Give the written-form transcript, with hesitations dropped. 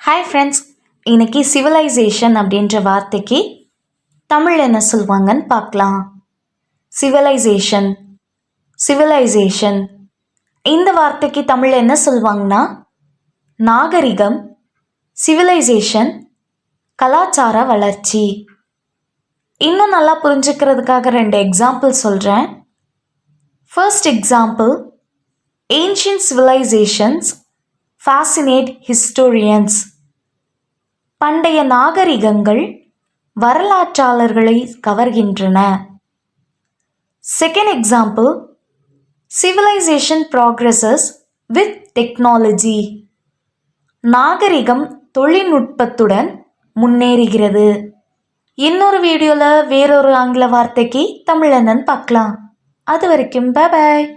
Hi friends, இன்னைக்கு civilisation அப்படின்ற வார்த்தைக்கு தமிழ் என்ன சொல்லுவாங்கன்னு பார்க்கலாம். சிவிலைசேஷன் சிவிலைசேஷன் இந்த வார்த்தைக்கு தமிழ் என்ன சொல்லுவாங்கன்னா நாகரிகம், சிவிலைசேஷன், கலாச்சார வளர்ச்சி. இன்னும் நல்லா புரிஞ்சுக்கிறதுக்காக 2 எக்ஸாம்பிள் சொல்கிறேன். First example, ancient civilisations fascinate historians. பண்டைய நாகரிகங்கள் வரலாற்றாளர்களை கவர்கின்றன. Second example, civilization progresses with technology. நாகரிகம் தொழில்நுட்பத்துடன் முன்னேறுகிறது. இன்னொரு வீடியோவில் வேறொரு ஆங்கில வார்த்தைக்கு தமிழ் என்னன்னு பார்க்கலாம். அது வரைக்கும் பை பாய்.